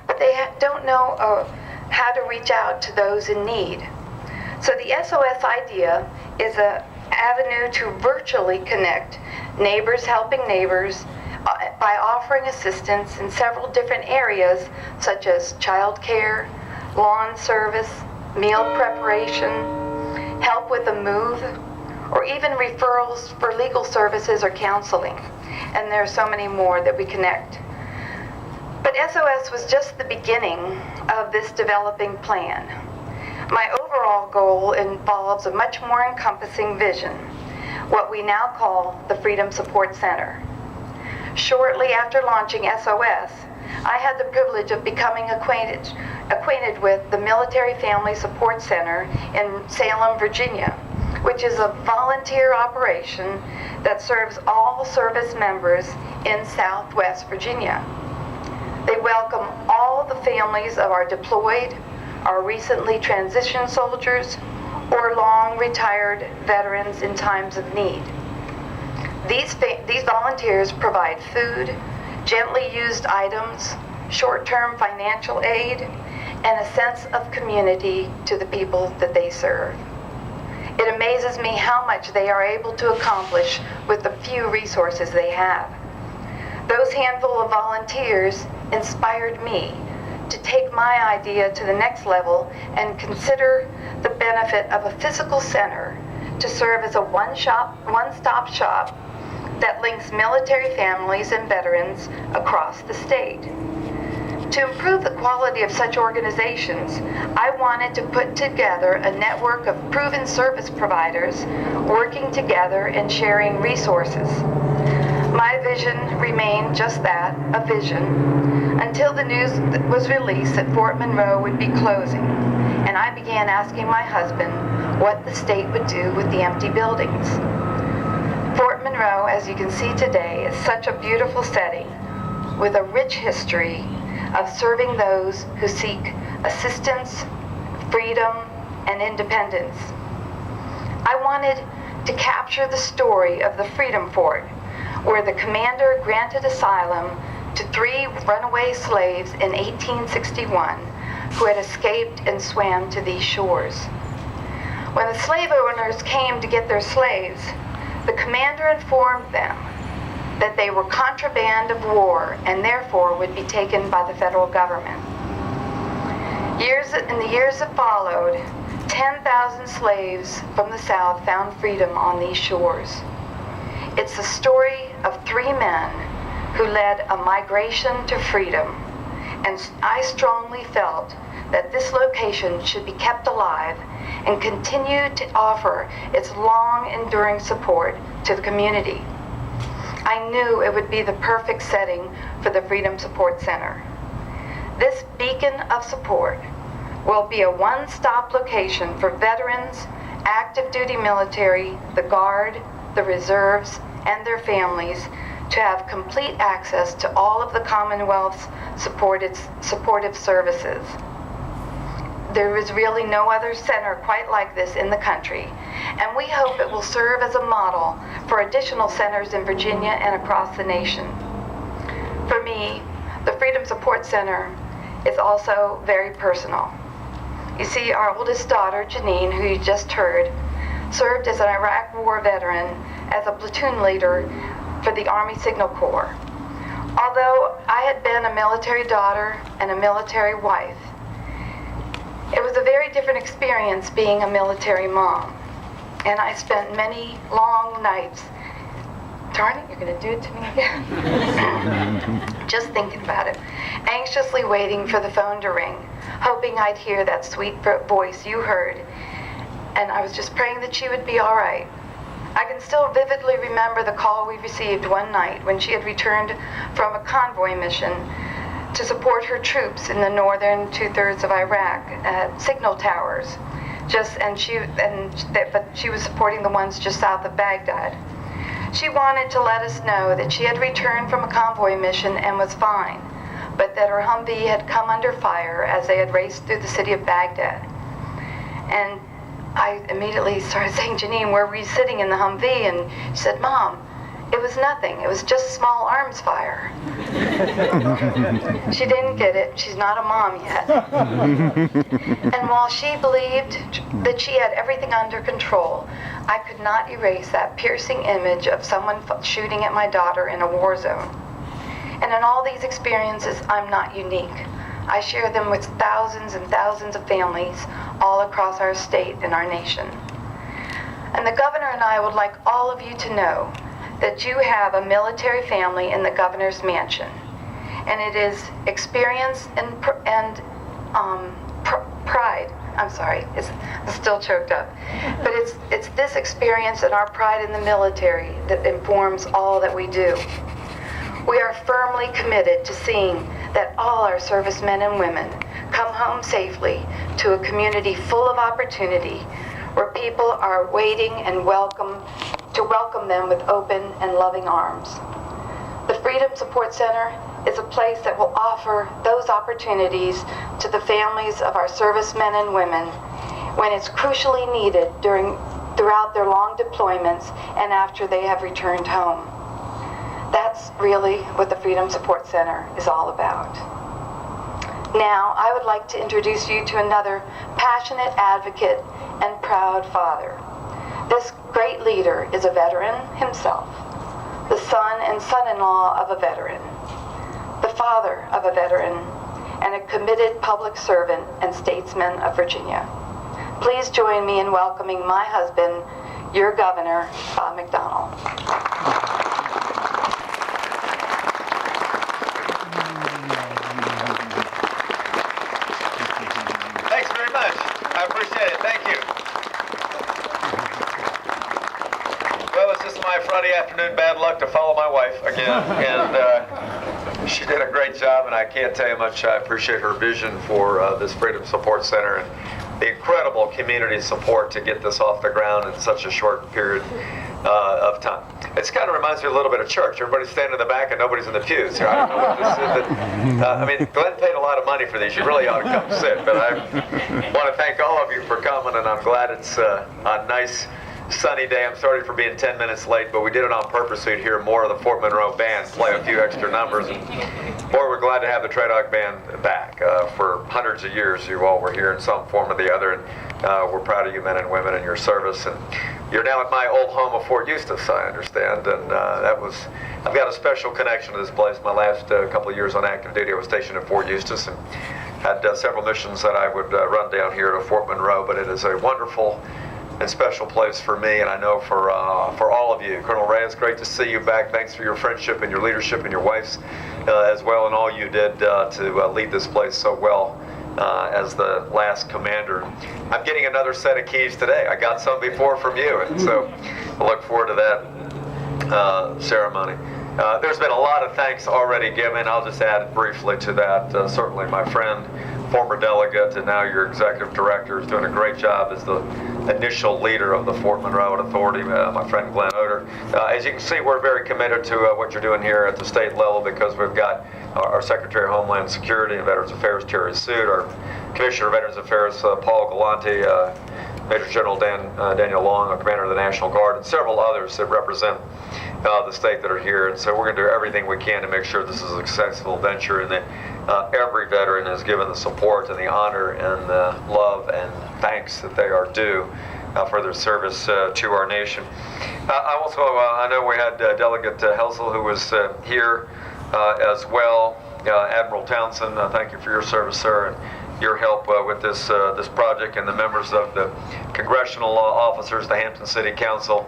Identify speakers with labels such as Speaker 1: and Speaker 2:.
Speaker 1: but they don't know how to reach out to those in need. So the SOS idea is an avenue to virtually connect neighbors helping neighbors by offering assistance in several different areas, such as child care, lawn service, meal preparation, help with a move, or even referrals for legal services or counseling. And there are so many more that we connect. But SOS was just the beginning of this developing plan. My overall goal involves a much more encompassing vision, what we now call the Freedom Support Center. Shortly after launching SOS, I had the privilege of becoming acquainted with the Military Family Support Center in Salem, Virginia, which is a volunteer operation that serves all service members in Southwest Virginia. They welcome all the families of our deployed, our recently transitioned soldiers, or long retired veterans in times of need. These volunteers provide food, gently used items, short-term financial aid, and a sense of community to the people that they serve. It amazes me how much they are able to accomplish with the few resources they have. Those handful of volunteers inspired me to take my idea to the next level and consider the benefit of a physical center to serve as a one-stop shop that links military families and veterans across the state. To improve the quality of such organizations, I wanted to put together a network of proven service providers working together and sharing resources. My vision remained just that, a vision, until the news was released that Fort Monroe would be closing, and I began asking my husband what the state would do with the empty buildings. Fort Monroe, as you can see today, is such a beautiful setting with a rich history of serving those who seek assistance, freedom, and independence. I wanted to capture the story of the Freedom Fort, where the commander granted asylum to 3 runaway slaves in 1861 who had escaped and swam to these shores. When the slave owners came to get their slaves, the commander informed them that they were contraband of war and therefore would be taken by the federal government. In the years that followed, 10,000 slaves from the South found freedom on these shores. It's the story of 3 men who led a migration to freedom, and I strongly felt that this location should be kept alive and continue to offer its long-enduring support to the community. I knew it would be the perfect setting for the Freedom Support Center. This beacon of support will be a one-stop location for veterans, active duty military, the Guard, the Reserves, and their families to have complete access to all of the Commonwealth's supportive services. There is really no other center quite like this in the country, and we hope it will serve as a model for additional centers in Virginia and across the nation. For me, the Freedom Support Center is also very personal. You see, our oldest daughter, Janine, who you just heard, served as an Iraq War veteran as a platoon leader for the Army Signal Corps. Although I had been a military daughter and a military wife, it was a very different experience being a military mom. And I spent many long nights, darn it, you're gonna do it to me again? Just thinking about it, anxiously waiting for the phone to ring, hoping I'd hear that sweet voice you heard. And I was just praying that she would be all right. I can still vividly remember the call we received one night when she had returned from a convoy mission to support her troops in the northern 2/3 of Iraq at signal towers. But she was supporting the ones just south of Baghdad. She wanted to let us know that she had returned from a convoy mission and was fine, but that her Humvee had come under fire as they had raced through the city of Baghdad. And I immediately started saying, Janine, where were you sitting in the Humvee? And she said, Mom, It was nothing. It was just small arms fire. She didn't get it. She's not a mom yet. And while she believed that she had everything under control, I could not erase that piercing image of someone shooting at my daughter in a war zone. And in all these experiences, I'm not unique. I share them with thousands and thousands of families all across our state and our nation. And the governor and I would like all of you to know that you have a military family in the governor's mansion. And it is experience and pride. I'm sorry, I'm still choked up. But it's this experience and our pride in the military that informs all that we do. We are firmly committed to seeing that all our servicemen and women come home safely to a community full of opportunity where people are waiting and welcome them with open and loving arms. The Freedom Support Center is a place that will offer those opportunities to the families of our servicemen and women when it's crucially needed throughout their long deployments and after they have returned home. That's really what the Freedom Support Center is all about. Now, I would like to introduce you to another passionate advocate and proud father. This great leader is a veteran himself, the son and son-in-law of a veteran, the father of a veteran, and a committed public servant and statesman of Virginia. Please join me in welcoming my husband, your governor, Bob McDonnell.
Speaker 2: I appreciate it. Thank you. Well, it's just my Friday afternoon bad luck to follow my wife again, and she did a great job, and I can't tell you how much I appreciate her vision for this Freedom Support Center and the incredible community support to get this off the ground in such a short period of time. It kind of reminds me a little bit of church. Everybody's standing in the back and nobody's in the pews here. I don't know what this is. I mean, Glenn paid a lot of money for these. You really ought to come sit. But I want to thank all of you for coming, and I'm glad it's a nice sunny day. I'm sorry for being 10 minutes late, but we did it on purpose so you'd hear more of the Fort Monroe band play a few extra numbers. And boy, we're glad to have the Tradoc band back. For hundreds of years, you all were here in some form or the other, and we're proud of you men and women in your service. And you're now at my old home of Fort Eustis, I understand, and I've got a special connection to this place. My last couple of years on active duty, I was stationed at Fort Eustis and had several missions that I would run down here to Fort Monroe, but it is a wonderful and special place for me, and I know for all of you. Colonel Ray, it's great to see you back. Thanks for your friendship and your leadership and your wife's as well, and all you did to lead this place so well as the last commander. I'm getting another set of keys today. I got some before from you, and so I look forward to that ceremony. There's been a lot of thanks already given. I'll just add briefly to that. Certainly my friend, former delegate, and now your executive director, is doing a great job as the initial leader of the Fort Monroe Authority, my friend Glenn Oder. As you can see, we're very committed to what you're doing here at the state level, because we've got our Secretary of Homeland Security and Veterans Affairs, Terry Sood, our Commissioner of Veterans Affairs, Paul Galante, Major General Daniel Long, our Commander of the National Guard, and several others that represent the state that are here. And so we're going to do everything we can to make sure this is a successful venture, and that every veteran is given the support and the honor and the love and thanks that they are due for their service to our nation. I know we had Delegate Helsel, who was here as well. Admiral Townsend, thank you for your service, sir, and your help with this project, and the members of the congressional officers, the Hampton City Council.